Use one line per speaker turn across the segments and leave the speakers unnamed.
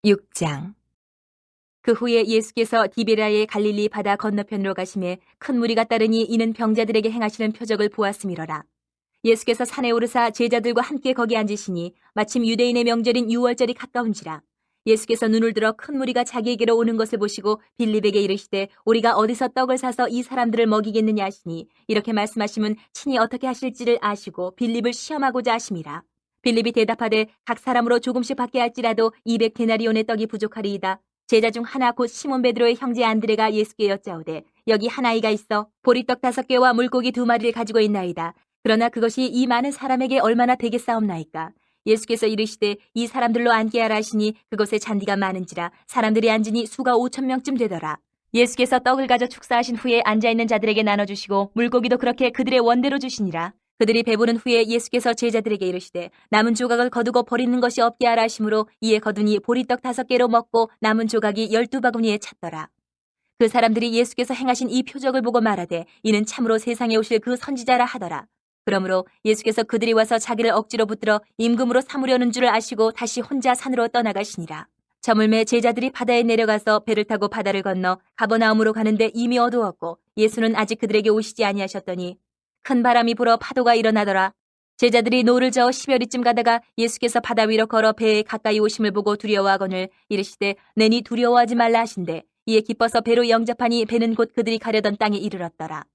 6장. 그 후에 예수께서 디베랴의 갈릴리 바다 건너편으로 가심에 큰 무리가 따르니 이는 병자들에게 행하시는 표적을 보았음이러라. 예수께서 산에 오르사 제자들과 함께 거기 앉으시니 마침 유대인의 명절인 유월절이 가까운지라. 예수께서 눈을 들어 큰 무리가 자기에게로 오는 것을 보시고 빌립에게 이르시되 우리가 어디서 떡을 사서 이 사람들을 먹이겠느냐 하시니 이렇게 말씀하시면 친히 어떻게 하실지를 아시고 빌립을 시험하고자 하심이라. 빌립이 대답하되 각 사람으로 조금씩 받게 할지라도 200데나리온의 떡이 부족하리이다. 제자 중 하나 곧 시몬 베드로의 형제 안드레가 예수께 여짜오되 여기 한 아이가 있어 보리떡 5개와 물고기 2마리를 가지고 있나이다. 그러나 그것이 이 많은 사람에게 얼마나 되겠사옵나이까. 예수께서 이르시되 이 사람들로 앉게 하라 하시니 그곳에 잔디가 많은지라 사람들이 앉으니 수가 5,000명쯤 되더라. 예수께서 떡을 가져 축사하신 후에 앉아있는 자들에게 나눠주시고 물고기도 그렇게 그들의 원대로 주시니라. 그들이 배부른 후에 예수께서 제자들에게 이르시되 남은 조각을 거두고 버리는 것이 없게 하라 하심으로 이에 거두니 보리떡 5개로 먹고 남은 조각이 12바구니에 찼더라. 그 사람들이 예수께서 행하신 이 표적을 보고 말하되 이는 참으로 세상에 오실 그 선지자라 하더라. 그러므로 예수께서 그들이 와서 자기를 억지로 붙들어 임금으로 삼으려는 줄을 아시고 다시 혼자 산으로 떠나가시니라. 저물매 제자들이 바다에 내려가서 배를 타고 바다를 건너 가버나움으로 가는데 이미 어두웠고 예수는 아직 그들에게 오시지 아니하셨더니 큰 바람이 불어 파도가 일어나더라. 제자들이 노를 저어 10여리쯤 가다가 예수께서 바다 위로 걸어 배에 가까이 오심을 보고 두려워하거늘 이르시되 내니 두려워하지 말라 하신대 이에 기뻐서 배로 영접하니 배는 곧 그들이 가려던 땅에 이르렀더라.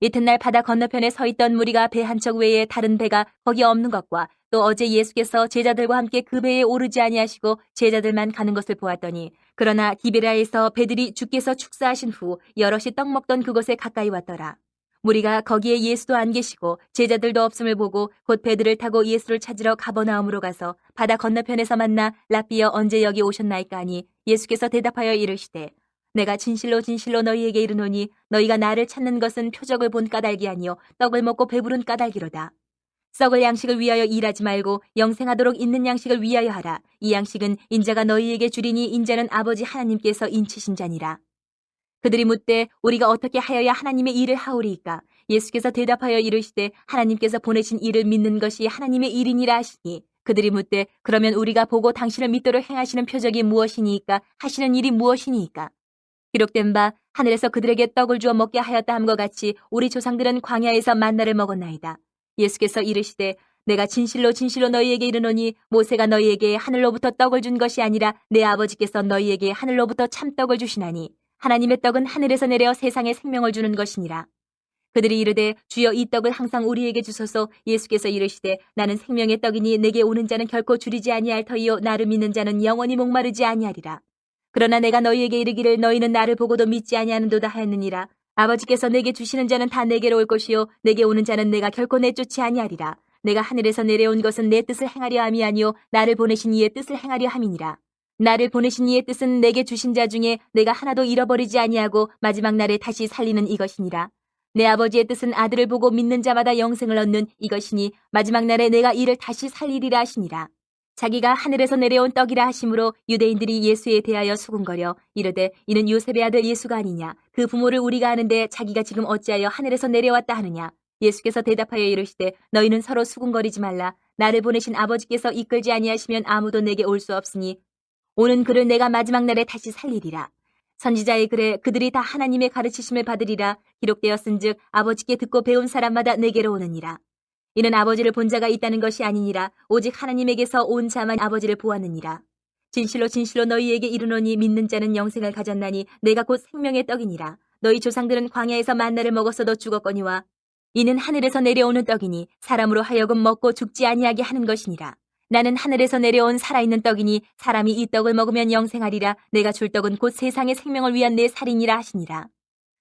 이튿날 바다 건너편에 서 있던 무리가 배 한 척 외에 다른 배가 거기 없는 것과 또 어제 예수께서 제자들과 함께 그 배에 오르지 아니하시고 제자들만 가는 것을 보았더니 그러나 디베랴에서 배들이 주께서 축사하신 후 여럿이 떡 먹던 그곳에 가까이 왔더라. 무리가 거기에 예수도 안 계시고 제자들도 없음을 보고 곧 배들을 타고 예수를 찾으러 가버나움으로 가서 바다 건너편에서 만나 랍비여 언제 여기 오셨나이까 하니 예수께서 대답하여 이르시되 내가 진실로 진실로 너희에게 이르노니 너희가 나를 찾는 것은 표적을 본 까닭이 아니요 떡을 먹고 배부른 까닭이로다. 썩을 양식을 위하여 일하지 말고 영생하도록 있는 양식을 위하여 하라. 이 양식은 인자가 너희에게 주리니 인자는 아버지 하나님께서 인치신 자니라. 그들이 묻되 우리가 어떻게 하여야 하나님의 일을 하오리이까? 예수께서 대답하여 이르시되 하나님께서 보내신 일을 믿는 것이 하나님의 일이니라 하시니 그들이 묻되 그러면 우리가 보고 당신을 믿도록 행하시는 표적이 무엇이니이까? 하시는 일이 무엇이니이까? 기록된 바 하늘에서 그들에게 떡을 주어 먹게 하였다 함과 같이 우리 조상들은 광야에서 만나를 먹었나이다. 예수께서 이르시되 내가 진실로 진실로 너희에게 이르노니 모세가 너희에게 하늘로부터 떡을 준 것이 아니라 내 아버지께서 너희에게 하늘로부터 참떡을 주시나니 하나님의 떡은 하늘에서 내려 세상에 생명을 주는 것이니라. 그들이 이르되 주여 이 떡을 항상 우리에게 주소서. 예수께서 이르시되 나는 생명의 떡이니 내게 오는 자는 결코 줄이지 아니할 터이요 나를 믿는 자는 영원히 목마르지 아니하리라. 그러나 내가 너희에게 이르기를 너희는 나를 보고도 믿지 아니하는도다 하였느니라. 아버지께서 내게 주시는 자는 다 내게로 올 것이요 내게 오는 자는 내가 결코 내쫓지 아니하리라. 내가 하늘에서 내려온 것은 내 뜻을 행하려 함이 아니요 나를 보내신 이의 뜻을 행하려 함이니라. 나를 보내신 이의 뜻은 내게 주신 자 중에 내가 하나도 잃어버리지 아니하고 마지막 날에 다시 살리는 이것이니라. 내 아버지의 뜻은 아들을 보고 믿는 자마다 영생을 얻는 이것이니 마지막 날에 내가 이를 다시 살리리라 하시니라. 자기가 하늘에서 내려온 떡이라 하심으로 유대인들이 예수에 대하여 수군거려 이르되 이는 요셉의 아들 예수가 아니냐. 그 부모를 우리가 아는데 자기가 지금 어찌하여 하늘에서 내려왔다 하느냐. 예수께서 대답하여 이르시되 너희는 서로 수군거리지 말라. 나를 보내신 아버지께서 이끌지 아니하시면 아무도 내게 올 수 없으니 오는 그를 내가 마지막 날에 다시 살리리라. 선지자의 글에 그들이 다 하나님의 가르치심을 받으리라 기록되었은즉 아버지께 듣고 배운 사람마다 내게로 오느니라. 이는 아버지를 본 자가 있다는 것이 아니니라 오직 하나님에게서 온 자만 아버지를 보았느니라. 진실로 진실로 너희에게 이르노니 믿는 자는 영생을 가졌나니 내가 곧 생명의 떡이니라. 너희 조상들은 광야에서 만나를 먹었어도 죽었거니와 이는 하늘에서 내려오는 떡이니 사람으로 하여금 먹고 죽지 아니하게 하는 것이니라. 나는 하늘에서 내려온 살아있는 떡이니 사람이 이 떡을 먹으면 영생하리라. 내가 줄 떡은 곧 세상의 생명을 위한 내 살이니라 하시니라.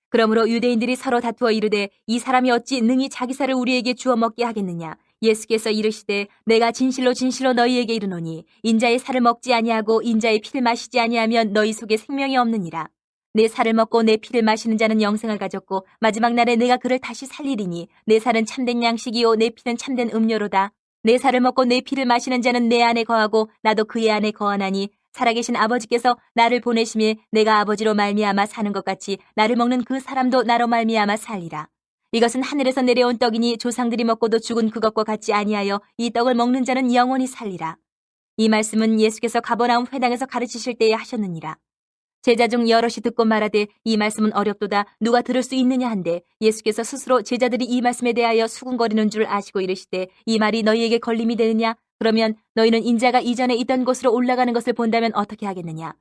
그러므로 유대인들이 서로 다투어 이르되 이 사람이 어찌 능히 자기 살을 우리에게 주어 먹게 하겠느냐. 예수께서 이르시되 내가 진실로 진실로 너희에게 이르노니 인자의 살을 먹지 아니하고 인자의 피를 마시지 아니하면 너희 속에 생명이 없느니라. 내 살을 먹고 내 피를 마시는 자는 영생을 가졌고 마지막 날에 내가 그를 다시 살리리니 내 살은 참된 양식이요 내 피는 참된 음료로다. 내 살을 먹고 내 피를 마시는 자는 내 안에 거하고 나도 그의 안에 거하나니 살아계신 아버지께서 나를 보내심에 내가 아버지로 말미암아 사는 것 같이 나를 먹는 그 사람도 나로 말미암아 살리라. 이것은 하늘에서 내려온 떡이니 조상들이 먹고도 죽은 그것과 같지 아니하여 이 떡을 먹는 자는 영원히 살리라. 이 말씀은 예수께서 가버나움 회당에서 가르치실 때에 하셨느니라. 제자 중 여럿이 듣고 말하되 이 말씀은 어렵도다 누가 들을 수 있느냐 한데 예수께서 스스로 제자들이 이 말씀에 대하여 수군거리는 줄 아시고 이르시되 이 말이 너희에게 걸림이 되느냐? 그러면 너희는 인자가 이전에 있던 곳으로 올라가는 것을 본다면 어떻게 하겠느냐?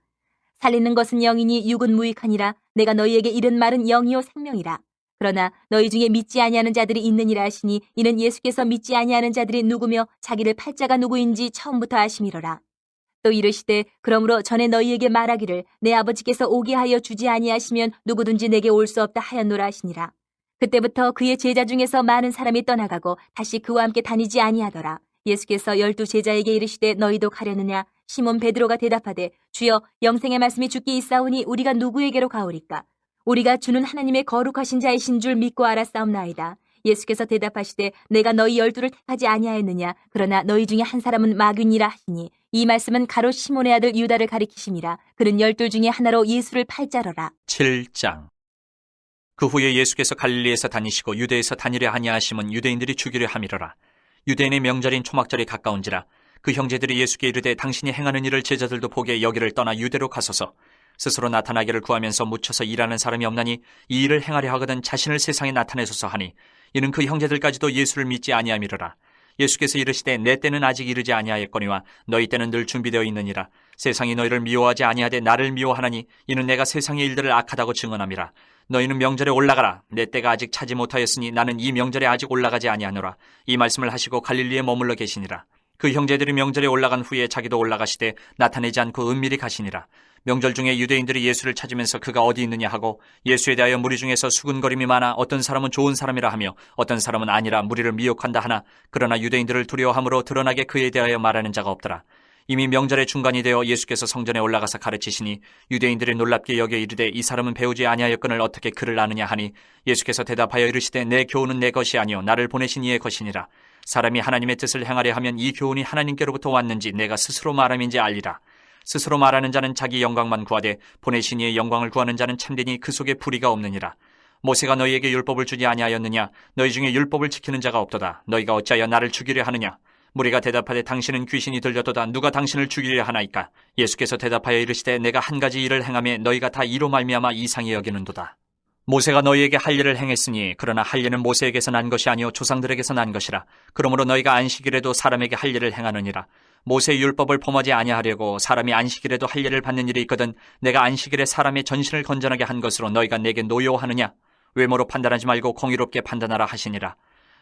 살리는 것은 영이니 육은 무익하니라. 내가 너희에게 이른 말은 영이요 생명이라. 그러나 너희 중에 믿지 아니하는 자들이 있느니라 하시니 이는 예수께서 믿지 아니하는 자들이 누구며 자기를 팔자가 누구인지 처음부터 아심이로라. 또 이르시되 그러므로 전에 너희에게 말하기를 내 아버지께서 오게 하여 주지 아니하시면 누구든지 내게 올 수 없다 하였노라 하시니라. 그때부터 그의 제자 중에서 많은 사람이 떠나가고 다시 그와 함께 다니지 아니하더라. 예수께서 12 제자에게 이르시되 너희도 가려느냐? 시몬 베드로가 대답하되 주여 영생의 말씀이 주께 있사오니 우리가 누구에게로 가오리까? 우리가 주는 하나님의 거룩하신 자이신 줄 믿고 알았사옵나이다. 예수께서 대답하시되 내가 너희 12를 택하지 아니하였느냐? 그러나 너희 중에 한 사람은 마귀니라 하시니 이 말씀은 가롯 시몬의 아들 유다를 가리키심이라. 그는 12 중에 하나로 예수를 팔자러라.
7장. 그 후에 예수께서 갈릴리에서 다니시고 유대에서 다니려 아니하심은 유대인들이 죽이려 함이로라. 유대인의 명절인 초막절이 가까운지라. 그 형제들이 예수께 이르되 당신이 행하는 일을 제자들도 보게 여기를 떠나 유대로 가소서. 스스로 나타나기를 구하면서 묻혀서 일하는 사람이 없나니 이 일을 행하려 하거든 자신을 세상에 나타내소서 하니 이는 그 형제들까지도 예수를 믿지 아니함이로라. 예수께서 이르시되 내 때는 아직 이르지 아니하였거니와 너희 때는 늘 준비되어 있느니라. 세상이 너희를 미워하지 아니하되 나를 미워하나니 이는 내가 세상의 일들을 악하다고 증언함이라. 너희는 명절에 올라가라. 내 때가 아직 차지 못하였으니 나는 이 명절에 아직 올라가지 아니하노라. 이 말씀을 하시고 갈릴리에 머물러 계시니라. 그 형제들이 명절에 올라간 후에 자기도 올라가시되 나타내지 않고 은밀히 가시니라. 명절 중에 유대인들이 예수를 찾으면서 그가 어디 있느냐 하고 예수에 대하여 무리 중에서 수군거림이 많아 어떤 사람은 좋은 사람이라 하며 어떤 사람은 아니라 무리를 미혹한다 하나 그러나 유대인들을 두려워함으로 드러나게 그에 대하여 말하는 자가 없더라. 이미 명절의 중간이 되어 예수께서 성전에 올라가서 가르치시니 유대인들이 놀랍게 여겨 이르되 이 사람은 배우지 아니하였거늘 어떻게 그를 아느냐 하니 예수께서 대답하여 이르시되 내 교훈은 내 것이 아니요 나를 보내신 이의 것이니라. 사람이 하나님의 뜻을 행하려 하면 이 교훈이 하나님께로부터 왔는지 내가 스스로 말함인지 알리라. 스스로 말하는 자는 자기 영광만 구하되 보내신 이의 영광을 구하는 자는 참되니 그 속에 불의가 없느니라. 모세가 너희에게 율법을 주지 아니하였느냐? 너희 중에 율법을 지키는 자가 없도다. 너희가 어찌하여 나를 죽이려 하느냐? 무리가 대답하되 당신은 귀신이 들렸도다. 누가 당신을 죽이려 하나이까? 예수께서 대답하여 이르시되 내가 한 가지 일을 행하며 너희가 다 이로 말미암아 이상히 여기는도다. 모세가 너희에게 할 일을 행했으니 그러나 할 일은 모세에게서 난 것이 아니요 조상들에게서 난 것이라. 그러므로 너희가 안식일에도 사람에게 할 일을 행하느니라. 모세의 율법을 범하지 아니하려고 사람이 안식일에도 할 일을 받는 일이 있거든 내가 안식일에 사람의 전신을 건전하게 한 것으로 너희가 내게 노여워하느냐? 외모로 판단하지 말고 공의롭게 판단하라 하시니라.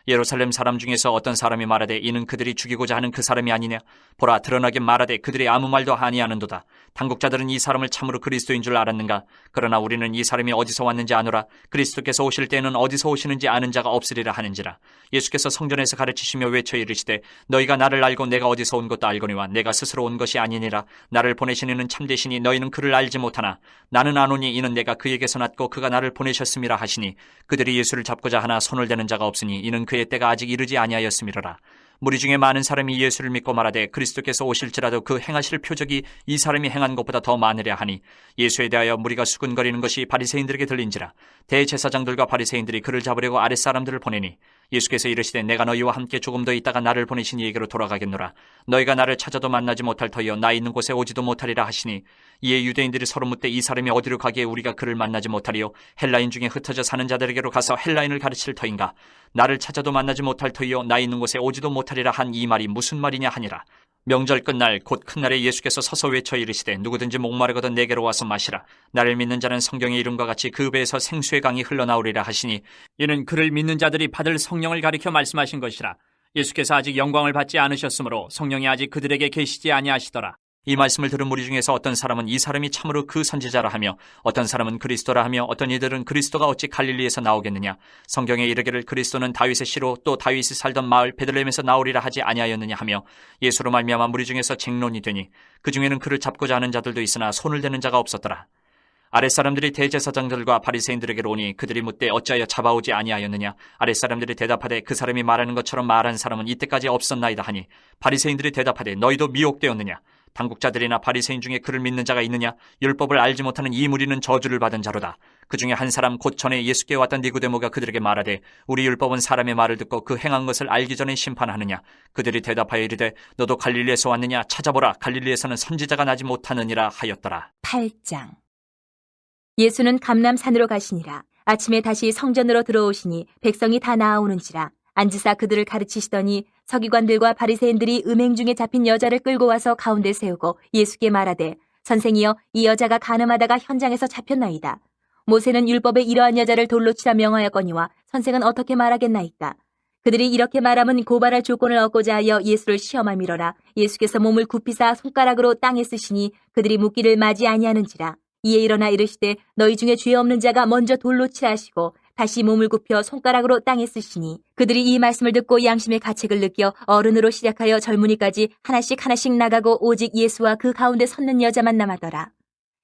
예루살렘 사람 중에서 어떤 사람이 말하되 이는 그들이 죽이고자 하는 그 사람이 아니냐? 보라 드러나게 말하되 그들이 아무 말도 아니하는도다. 당국자들은 이 사람을 참으로 그리스도인 줄 알았는가? 그러나 우리는 이 사람이 어디서 왔는지 아노라. 그리스도께서 오실 때에는 어디서 오시는지 아는 자가 없으리라 하는지라. 예수께서 성전에서 가르치시며 외쳐 이르시되 너희가 나를 알고 내가 어디서 온 것도 알거니와 내가 스스로 온 것이 아니니라. 나를 보내신 이는 참되시니 너희는 그를 알지 못하나 나는 아노니 이는 내가 그에게서 났고 그가 나를 보내셨음이라 하시니 그들이 예수를 잡고자 하나 손을 대는 자가 없으니 이는 그의 때가 아직 이르지 아니하였음이로라. 무리 중에 많은 사람이 예수를 믿고 말하되 그리스도께서 오실지라도 그 행하실 표적이 이 사람이 행한 것보다 더 많으랴 하니 예수에 대하여 무리가 수군거리는 것이 바리새인들에게 들린지라. 대제사장들과 바리새인들이 그를 잡으려고 아랫사람들을 보내니 예수께서 이르시되 내가 너희와 함께 조금 더 있다가 나를 보내신 이에게로 돌아가겠노라. 너희가 나를 찾아도 만나지 못할 터이요 나 있는 곳에 오지도 못하리라 하시니 이에 유대인들이 서로 묻되 이 사람이 어디로 가기에 우리가 그를 만나지 못하리요? 헬라인 중에 흩어져 사는 자들에게로 가서 헬라인을 가르칠 터인가? 나를 찾아도 만나지 못할 터이요 나 있는 곳에 오지도 못하리라 한 이 말이 무슨 말이냐 하니라. 명절 끝날 곧 큰 날에 예수께서 서서 외쳐 이르시되 누구든지 목마르거든 내게로 와서 마시라. 나를 믿는 자는 성경의 이름과 같이 그 배에서 생수의 강이 흘러나오리라 하시니 이는 그를 믿는 자들이 받을 성령을 가리켜 말씀하신 것이라. 예수께서 아직 영광을 받지 않으셨으므로 성령이 아직 그들에게 계시지 아니하시더라. 이 말씀을 들은 무리 중에서 어떤 사람은 이 사람이 참으로 그 선지자라 하며 어떤 사람은 그리스도라 하며 어떤 이들은 그리스도가 어찌 갈릴리에서 나오겠느냐? 성경에 이르기를 그리스도는 다윗의 씨로 또 다윗이 살던 마을 베들레헴에서 나오리라 하지 아니하였느냐 하며 예수로 말미암아 무리 중에서 쟁론이 되니 그 중에는 그를 잡고자 하는 자들도 있으나 손을 대는 자가 없었더라. 아랫사람들이 대제사장들과 바리새인들에게로 오니 그들이 묻되 어찌하여 잡아오지 아니하였느냐? 아랫사람들이 대답하되 그 사람이 말하는 것처럼 말한 사람은 이때까지 없었나이다 하니 바리새인들이 대답하되 너희도 미혹되었느냐? 당국자들이나 바리새인 중에 그를 믿는 자가 있느냐? 율법을 알지 못하는 이 무리는 저주를 받은 자로다. 그 중에 한 사람 곧 전에 예수께 왔던 니고데모가 그들에게 말하되 우리 율법은 사람의 말을 듣고 그 행한 것을 알기 전에 심판하느냐? 그들이 대답하여 이르되 너도 갈릴리에서 왔느냐? 찾아보라. 갈릴리에서는 선지자가 나지 못하느니라 하였더라.
8장. 예수는 감람산으로 가시니라. 아침에 다시 성전으로 들어오시니 백성이 다 나아오는지라. 앉으사 그들을 가르치시더니 서기관들과 바리새인들이 음행 중에 잡힌 여자를 끌고 와서 가운데 세우고 예수께 말하되 선생이여 이 여자가 간음하다가 현장에서 잡혔나이다. 모세는 율법에 이러한 여자를 돌로 치라 명하였거니와 선생은 어떻게 말하겠나이까. 그들이 이렇게 말하면 고발할 조건을 얻고자 하여 예수를 시험함이러라. 예수께서 몸을 굽히사 손가락으로 땅에 쓰시니 그들이 묻기를 맞이 아니하는지라. 이에 일어나 이르시되 너희 중에 죄 없는 자가 먼저 돌로 치라 하시고 다시 몸을 굽혀 손가락으로 땅에 쓰시니 그들이 이 말씀을 듣고 양심의 가책을 느껴 어른으로 시작하여 젊은이까지 하나씩 나가고 오직 예수와 그 가운데 섰는 여자만 남았더라.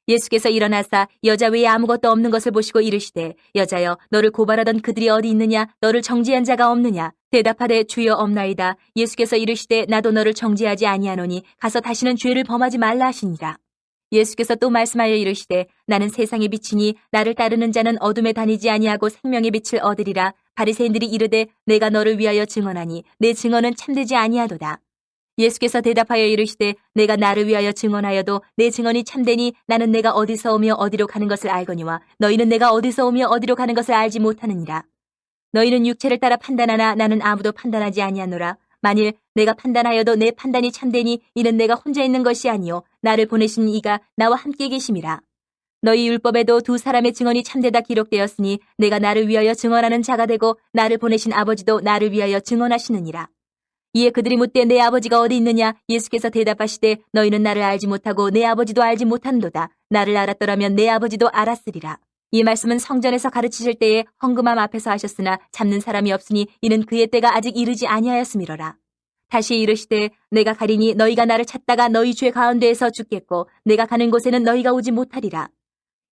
예수께서 일어나사 여자 외에 아무것도 없는 것을 보시고 이르시되 여자여 너를 고발하던 그들이 어디 있느냐? 너를 정죄한 자가 없느냐? 대답하되 주여 없나이다. 예수께서 이르시되 나도 너를 정죄하지 아니하노니 가서 다시는 죄를 범하지 말라 하시니라. 예수께서 또 말씀하여 이르시되 나는 세상의 빛이니 나를 따르는 자는 어둠에 다니지 아니하고 생명의 빛을 얻으리라. 바리새인들이 이르되 내가 너를 위하여 증언하니 내 증언은 참되지 아니하도다. 예수께서 대답하여 이르시되 내가 나를 위하여 증언하여도 내 증언이 참되니 나는 내가 어디서 오며 어디로 가는 것을 알거니와 너희는 내가 어디서 오며 어디로 가는 것을 알지 못하느니라. 너희는 육체를 따라 판단하나 나는 아무도 판단하지 아니하노라. 만일 내가 판단하여도 내 판단이 참되니 이는 내가 혼자 있는 것이 아니요 나를 보내신 이가 나와 함께 계심이라. 너희 율법에도 두 사람의 증언이 참되다 기록되었으니 내가 나를 위하여 증언하는 자가 되고 나를 보내신 아버지도 나를 위하여 증언하시느니라. 이에 그들이 묻되 내 아버지가 어디 있느냐? 예수께서 대답하시되 너희는 나를 알지 못하고 내 아버지도 알지 못한도다. 나를 알았더라면 내 아버지도 알았으리라. 이 말씀은 성전에서 가르치실 때에 헌금함 앞에서 하셨으나 잡는 사람이 없으니 이는 그의 때가 아직 이르지 아니하였음이로라. 다시 이르시되 내가 가리니 너희가 나를 찾다가 너희 죄 가운데에서 죽겠고 내가 가는 곳에는 너희가 오지 못하리라.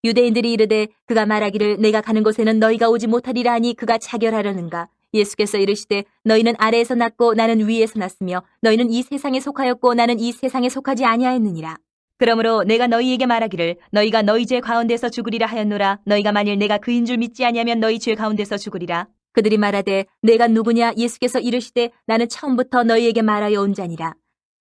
유대인들이 이르되 그가 말하기를 내가 가는 곳에는 너희가 오지 못하리라 하니 그가 자결하려는가. 예수께서 이르시되 너희는 아래에서 났고 나는 위에서 났으며 너희는 이 세상에 속하였고 나는 이 세상에 속하지 아니하였느니라. 그러므로 내가 너희에게 말하기를 너희가 너희 죄 가운데서 죽으리라 하였노라. 너희가 만일 내가 그인 줄 믿지 아니하면 너희 죄 가운데서 죽으리라. 그들이 말하되 내가 누구냐? 예수께서 이르시되 나는 처음부터 너희에게 말하여 온 자니라.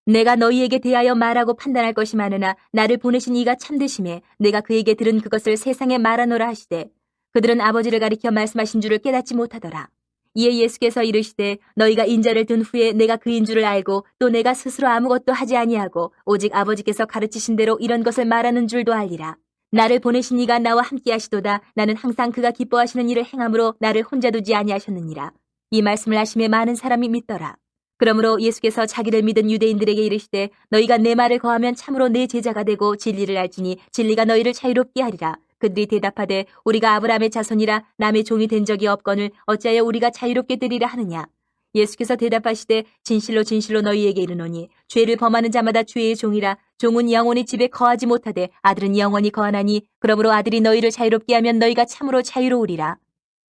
내가 너희에게 대하여 말하고 판단할 것이 많으나 나를 보내신 이가 참되심에 내가 그에게 들은 그것을 세상에 말하노라 하시되 그들은 아버지를 가리켜 말씀하신 줄을 깨닫지 못하더라. 이에 예수께서 이르시되 너희가 인자를 둔 후에 내가 그인 줄을 알고 또 내가 스스로 아무것도 하지 아니하고 오직 아버지께서 가르치신 대로 이런 것을 말하는 줄도 알리라. 나를 보내신 이가 나와 함께 하시도다. 나는 항상 그가 기뻐하시는 일을 행함으로 나를 혼자 두지 아니하셨느니라. 이 말씀을 하심에 많은 사람이 믿더라. 그러므로 예수께서 자기를 믿은 유대인들에게 이르시되 너희가 내 말을 거하면 참으로 내 제자가 되고 진리를 알지니 진리가 너희를 자유롭게 하리라. 그들이 대답하되 우리가 아브라함의 자손이라 남의 종이 된 적이 없거늘 어찌하여 우리가 자유롭게 되리라 하느냐. 예수께서 대답하시되 진실로 진실로 너희에게 이르노니 죄를 범하는 자마다 죄의 종이라. 종은 영원히 집에 거하지 못하되 아들은 영원히 거하나니 그러므로 아들이 너희를 자유롭게 하면 너희가 참으로 자유로우리라.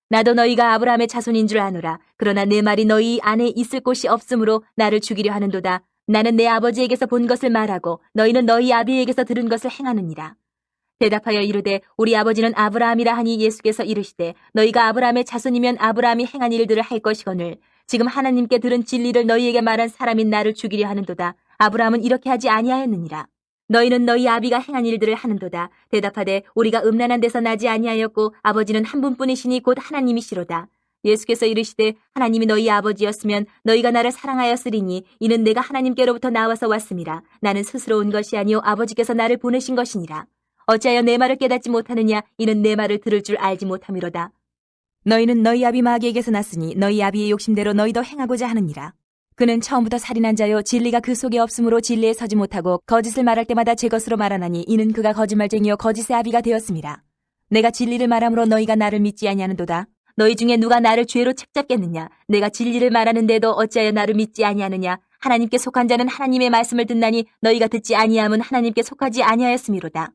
나도 너희가 아브라함의 자손인 줄 아노라. 그러나 내 말이 너희 안에 있을 곳이 없으므로 나를 죽이려 하는도다. 나는 내 아버지에게서 본 것을 말하고 너희는 너희 아비에게서 들은 것을 행하느니라. 대답하여 이르되 우리 아버지는 아브라함이라 하니 예수께서 이르시되 너희가 아브라함의 자손이면 아브라함이 행한 일들을 할 것이거늘 지금 하나님께 들은 진리를 너희에게 말한 사람인 나를 죽이려 하는도다. 아브라함은 이렇게 하지 아니하였느니라. 너희는 너희 아비가 행한 일들을 하는도다. 대답하되 우리가 음란한 데서 나지 아니하였고 아버지는 한 분뿐이시니 곧 하나님이시로다. 예수께서 이르시되 하나님이 너희 아버지였으면 너희가 나를 사랑하였으리니 이는 내가 하나님께로부터 나와서 왔음이라. 나는 스스로 온 것이 아니요 아버지께서 나를 보내신 것이니라. 어찌하여 내 말을 깨닫지 못하느냐? 이는 내 말을 들을 줄 알지 못함이로다. 너희는 너희 아비 마귀에게서 났으니 너희 아비의 욕심대로 너희도 행하고자 하느니라. 그는 처음부터 살인한 자요 진리가 그 속에 없으므로 진리에 서지 못하고 거짓을 말할 때마다 제 것으로 말하나니 이는 그가 거짓말쟁이요 거짓의 아비가 되었습니다. 내가 진리를 말함으로 너희가 나를 믿지 아니하는도다. 너희 중에 누가 나를 죄로 책잡겠느냐? 내가 진리를 말하는데도 어찌하여 나를 믿지 아니하느냐? 하나님께 속한 자는 하나님의 말씀을 듣나니 너희가 듣지 아니함은 하나님께 속하지 아니하였음이로다.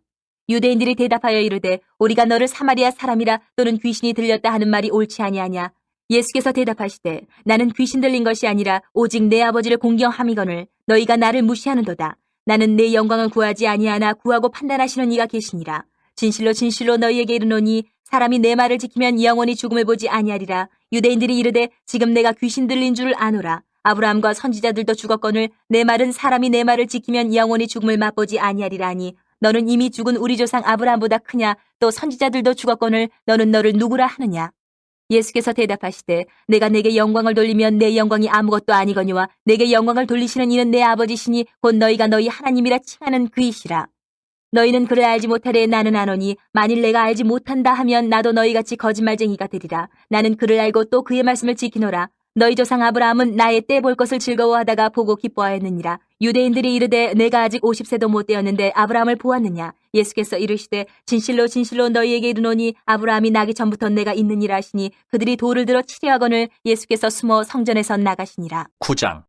유대인들이 대답하여 이르되 우리가 너를 사마리아 사람이라 또는 귀신이 들렸다 하는 말이 옳지 아니하냐. 예수께서 대답하시되 나는 귀신 들린 것이 아니라 오직 내 아버지를 공경함이거늘 너희가 나를 무시하는도다. 나는 내 영광을 구하지 아니하나 구하고 판단하시는 이가 계시니라. 진실로 진실로 너희에게 이르노니 사람이 내 말을 지키면 영원히 죽음을 보지 아니하리라. 유대인들이 이르되 지금 내가 귀신 들린 줄 아노라. 아브라함과 선지자들도 죽었거늘 내 말은 사람이 내 말을 지키면 영원히 죽음을 맛보지 아니하리라 하니 너는 이미 죽은 우리 조상 아브라함보다 크냐? 또 선지자들도 죽었거늘 너는 너를 누구라 하느냐? 예수께서 대답하시되 내가 내게 영광을 돌리면 내 영광이 아무것도 아니거니와 내게 영광을 돌리시는 이는 내 아버지시니 곧 너희가 너희 하나님이라 칭하는 그이시라. 너희는 그를 알지 못하되 나는 아노니 만일 내가 알지 못한다 하면 나도 너희같이 거짓말쟁이가 되리라. 나는 그를 알고 또 그의 말씀을 지키노라. 너희 조상 아브라함은 나의 때 볼 것을 즐거워하다가 보고 기뻐하였느니라. 유대인들이 이르되 내가 아직 50세도 못 되었는데 아브라함을 보았느냐? 예수께서 이르시되 진실로 진실로 너희에게 이르노니 아브라함이 나기 전부터 내가 있느니라 하시니 그들이 돌을 들어 치려하거늘 예수께서 숨어 성전에서 나가시니라.
9장.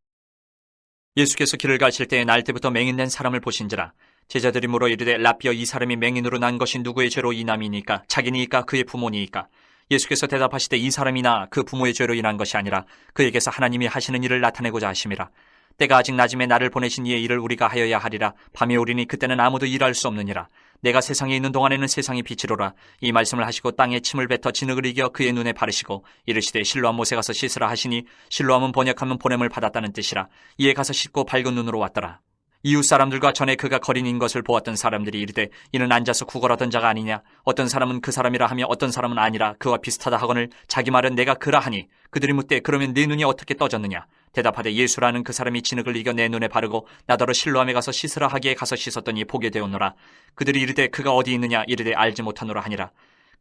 예수께서 길을 가실 때에 날 때부터 맹인된 사람을 보신지라. 제자들이 물어 이르되 라삐어 이 사람이 맹인으로 난 것이 누구의 죄로 인함이니까? 자기니까 그의 부모니까? 예수께서 대답하시되 이 사람이나 그 부모의 죄로 인한 것이 아니라 그에게서 하나님이 하시는 일을 나타내고자 하심이라. 때가 아직 낮음에 나를 보내신 이의 일을 우리가 하여야 하리라. 밤이 오리니 그때는 아무도 일할 수 없느니라. 내가 세상에 있는 동안에는 세상이 빛이로라. 이 말씀을 하시고 땅에 침을 뱉어 진흙을 이겨 그의 눈에 바르시고 이르시되 실로암 못에 가서 씻으라 하시니 실로암은 번역하면 보냄을 받았다는 뜻이라. 이에 가서 씻고 밝은 눈으로 왔더라. 이웃 사람들과 전에 그가 거린인 것을 보았던 사람들이 이르되 이는 앉아서 구걸하던 자가 아니냐? 어떤 사람은 그 사람이라 하며 어떤 사람은 아니라 그와 비슷하다 하거늘 자기 말은 내가 그라 하니 그들이 묻되 그러면 네 눈이 어떻게 떠졌느냐? 대답하되 예수라는 그 사람이 진흙을 이겨 내 눈에 바르고 나더러 실로암에 가서 씻으라 하기에 가서 씻었더니 보게 되었노라. 그들이 이르되 그가 어디 있느냐? 이르되 알지 못하노라 하니라.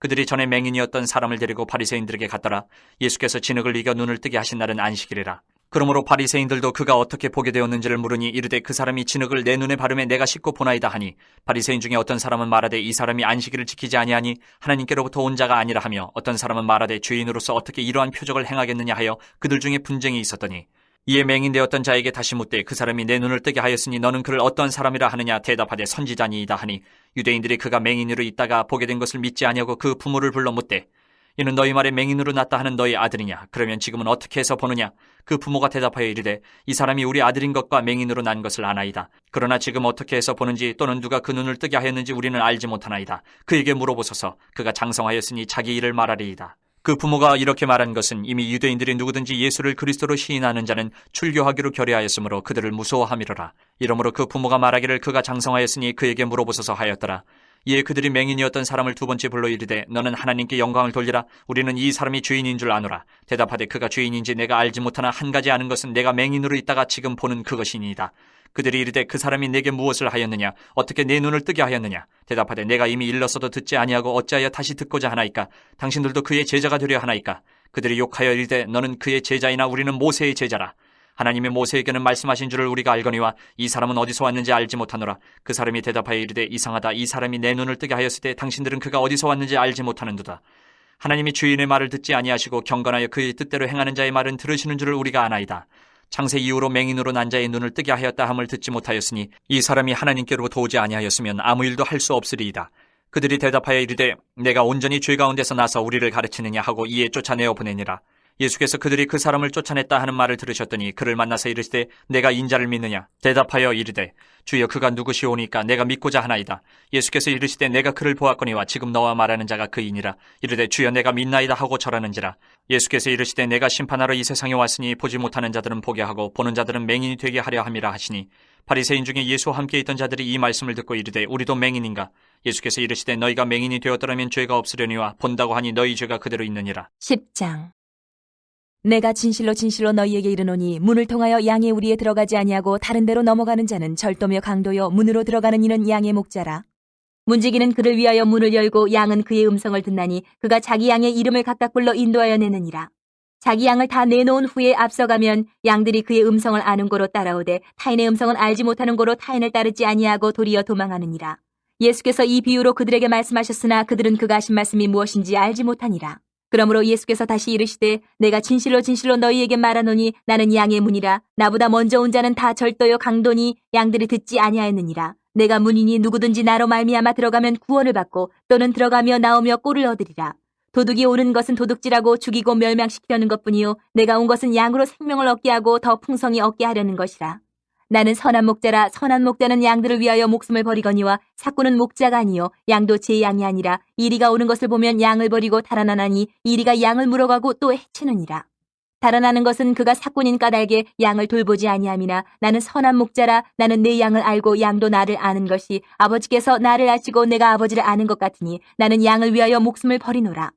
그들이 전에 맹인이었던 사람을 데리고 바리새인들에게 갔더라. 예수께서 진흙을 이겨 눈을 뜨게 하신 날은 안식일이라. 그러므로 바리새인들도 그가 어떻게 보게 되었는지를 물으니 이르되 그 사람이 진흙을 내 눈에 바르매 내가 씻고 보나이다 하니 바리새인 중에 어떤 사람은 말하되 이 사람이 안식일을 지키지 아니하니 하나님께로부터 온 자가 아니라 하며 어떤 사람은 말하되 죄인으로서 어떻게 이러한 표적을 행하겠느냐 하여 그들 중에 분쟁이 있었더니 이에 맹인되었던 자에게 다시 묻되 그 사람이 내 눈을 뜨게 하였으니 너는 그를 어떠한 사람이라 하느냐? 대답하되 선지자니이다 하니 유대인들이 그가 맹인으로 있다가 보게 된 것을 믿지 아니하고 그 부모를 불러 묻되 이는 너희 말에 맹인으로 났다 하는 너희 아들이냐? 그러면 지금은 어떻게 해서 보느냐? 그 부모가 대답하여 이르되 이 사람이 우리 아들인 것과 맹인으로 난 것을 아나이다. 그러나 지금 어떻게 해서 보는지 또는 누가 그 눈을 뜨게 하였는지 우리는 알지 못하나이다. 그에게 물어보소서. 그가 장성하였으니 자기 일을 말하리이다. 그 부모가 이렇게 말한 것은 이미 유대인들이 누구든지 예수를 그리스도로 시인하는 자는 출교하기로 결의하였으므로 그들을 무서워함이로라. 이러므로 그 부모가 말하기를 그가 장성하였으니 그에게 물어보소서 하였더라. 이에 그들이 맹인이었던 사람을 두 번째 불러 이르되 너는 하나님께 영광을 돌리라. 우리는 이 사람이 죄인인 줄 아노라. 대답하되 그가 죄인인지 내가 알지 못하나 한 가지 아는 것은 내가 맹인으로 있다가 지금 보는 그것이니이다. 그들이 이르되 그 사람이 내게 무엇을 하였느냐? 어떻게 내 눈을 뜨게 하였느냐? 대답하되 내가 이미 일렀어도 듣지 아니하고 어찌하여 다시 듣고자 하나이까? 당신들도 그의 제자가 되려 하나이까? 그들이 욕하여 이르되 너는 그의 제자이나 우리는 모세의 제자라. 하나님의 모세에게는 말씀하신 줄을 우리가 알거니와 이 사람은 어디서 왔는지 알지 못하노라. 그 사람이 대답하여 이르되 이상하다. 이 사람이 내 눈을 뜨게 하였을 때 당신들은 그가 어디서 왔는지 알지 못하는도다. 하나님이 주인의 말을 듣지 아니하시고 경건하여 그의 뜻대로 행하는 자의 말은 들으시는 줄을 우리가 아나이다. 창세 이후로 맹인으로 난 자의 눈을 뜨게 하였다 함을 듣지 못하였으니 이 사람이 하나님께로부터 오지 아니하였으면 아무 일도 할 수 없으리이다. 그들이 대답하여 이르되 내가 온전히 죄 가운데서 나서 우리를 가르치느냐 하고 이에 쫓아내어 보내니라. 예수께서 그들이 그 사람을 쫓아냈다 하는 말을 들으셨더니 그를 만나서 이르시되 내가 인자를 믿느냐? 대답하여 이르되 주여 그가 누구시오니까 내가 믿고자 하나이다. 예수께서 이르시되 내가 그를 보았거니와 지금 너와 말하는 자가 그이니라. 이르되 주여 내가 믿나이다 하고 절하는지라. 예수께서 이르시되 내가 심판하러 이 세상에 왔으니 보지 못하는 자들은 보게 하고 보는 자들은 맹인이 되게 하려 함이라 하시니 바리새인 중에 예수와 함께 있던 자들이 이 말씀을 듣고 이르되 우리도 맹인인가? 예수께서 이르시되 너희가 맹인이 되었더라면 죄가 없으려니와 본다고 하니 너희 죄가 그대로 있느니라.
10장. 내가 진실로 진실로 너희에게 이르노니 문을 통하여 양의 우리에 들어가지 아니하고 다른 데로 넘어가는 자는 절도며 강도요 문으로 들어가는 이는 양의 목자라. 문지기는 그를 위하여 문을 열고 양은 그의 음성을 듣나니 그가 자기 양의 이름을 각각 불러 인도하여 내느니라. 자기 양을 다 내놓은 후에 앞서가면 양들이 그의 음성을 아는 고로 따라오되 타인의 음성은 알지 못하는 고로 타인을 따르지 아니하고 도리어 도망하느니라. 예수께서 이 비유로 그들에게 말씀하셨으나 그들은 그가 하신 말씀이 무엇인지 알지 못하니라. 그러므로 예수께서 다시 이르시되 내가 진실로 진실로 너희에게 말하노니 나는 양의 문이라. 나보다 먼저 온 자는 다 절도요 강도니 양들이 듣지 아니하였느니라. 내가 문이니 누구든지 나로 말미암아 들어가면 구원을 받고 또는 들어가며 나오며 꼴을 얻으리라. 도둑이 오는 것은 도둑질하고 죽이고 멸망시키려는 것뿐이요 내가 온 것은 양으로 생명을 얻게 하고 더 풍성히 얻게 하려는 것이라. 나는 선한 목자라. 선한 목자는 양들을 위하여 목숨을 버리거니와 삭구는 목자가 아니요 양도 제 양이 아니라 이리가 오는 것을 보면 양을 버리고 달아나나니 이리가 양을 물어가고 또 해치느니라. 달아나는 것은 그가 삭군인 까닭에 양을 돌보지 아니함이나 나는 선한 목자라. 나는 내 양을 알고 양도 나를 아는 것이 아버지께서 나를 아시고 내가 아버지를 아는 것 같으니 나는 양을 위하여 목숨을 버리노라.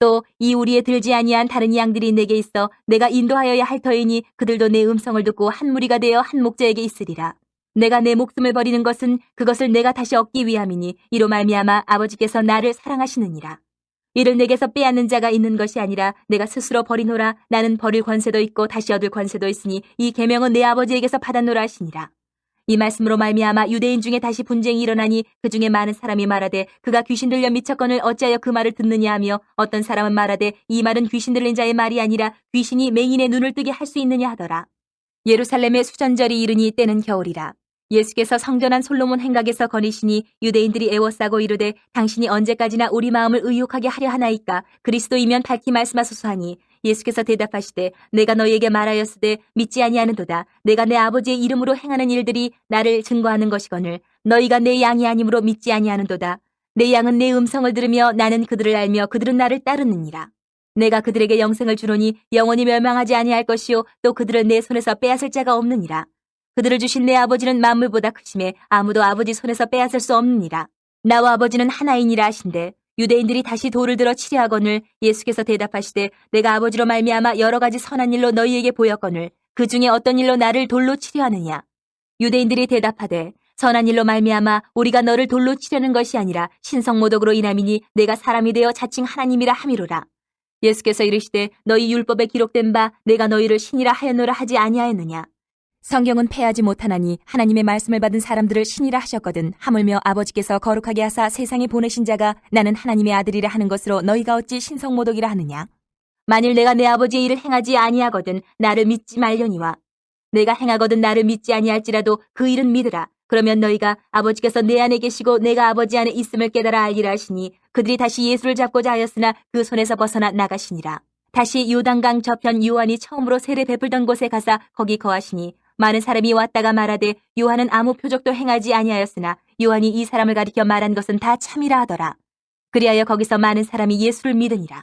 또 이 우리에 들지 아니한 다른 양들이 내게 있어 내가 인도하여야 할 터이니 그들도 내 음성을 듣고 한 무리가 되어 한 목자에게 있으리라. 내가 내 목숨을 버리는 것은 그것을 내가 다시 얻기 위함이니 이로 말미암아 아버지께서 나를 사랑하시느니라. 이를 내게서 빼앗는 자가 있는 것이 아니라 내가 스스로 버리노라. 나는 버릴 권세도 있고 다시 얻을 권세도 있으니 이 계명은 내 아버지에게서 받았노라 하시니라. 이 말씀으로 말미암아 유대인 중에 다시 분쟁이 일어나니 그 중에 많은 사람이 말하되 그가 귀신 들려 미쳤거늘 어찌하여 그 말을 듣느냐 하며 어떤 사람은 말하되 이 말은 귀신 들린 자의 말이 아니라 귀신이 맹인의 눈을 뜨게 할 수 있느냐 하더라. 예루살렘의 수전절이 이르니 때는 겨울이라. 예수께서 성전한 솔로몬 행각에서 거니시니 유대인들이 애워싸고 이르되 당신이 언제까지나 우리 마음을 의욕하게 하려 하나이까. 그리스도이면 밝히 말씀하소서 하니 예수께서 대답하시되 내가 너희에게 말하였으되 믿지 아니하는도다. 내가 내 아버지의 이름으로 행하는 일들이 나를 증거하는 것이거늘 너희가 내 양이 아니므로 믿지 아니하는도다. 내 양은 내 음성을 들으며 나는 그들을 알며 그들은 나를 따르느니라. 내가 그들에게 영생을 주노니 영원히 멸망하지 아니할 것이요 또 그들을 내 손에서 빼앗을 자가 없느니라. 그들을 주신 내 아버지는 만물보다 크심에 아무도 아버지 손에서 빼앗을 수 없느니라. 나와 아버지는 하나이니라 하신대 유대인들이 다시 돌을 들어 치려하거늘 예수께서 대답하시되 내가 아버지로 말미암아 여러 가지 선한 일로 너희에게 보였거늘 그 중에 어떤 일로 나를 돌로 치려하느냐. 유대인들이 대답하되 선한 일로 말미암아 우리가 너를 돌로 치려는 것이 아니라 신성모독으로 인함이니 내가 사람이 되어 자칭 하나님이라 함이로라. 예수께서 이르시되 너희 율법에 기록된 바 내가 너희를 신이라 하였노라 하지 아니하였느냐. 성경은 패하지 못하나니 하나님의 말씀을 받은 사람들을 신이라 하셨거든 하물며 아버지께서 거룩하게 하사 세상에 보내신 자가 나는 하나님의 아들이라 하는 것으로 너희가 어찌 신성모독이라 하느냐. 만일 내가 내 아버지의 일을 행하지 아니하거든 나를 믿지 말려니와 내가 행하거든 나를 믿지 아니할지라도 그 일은 믿으라. 그러면 너희가 아버지께서 내 안에 계시고 내가 아버지 안에 있음을 깨달아 알리라 하시니 그들이 다시 예수를 잡고자 하였으나 그 손에서 벗어나 나가시니라. 다시 요단강 저편 요한이 처음으로 세례 베풀던 곳에 가사 거기 거하시니 많은 사람이 왔다가 말하되 요한은 아무 표적도 행하지 아니하였으나 요한이 이 사람을 가리켜 말한 것은 다 참이라 하더라. 그리하여 거기서 많은 사람이 예수를 믿으니라.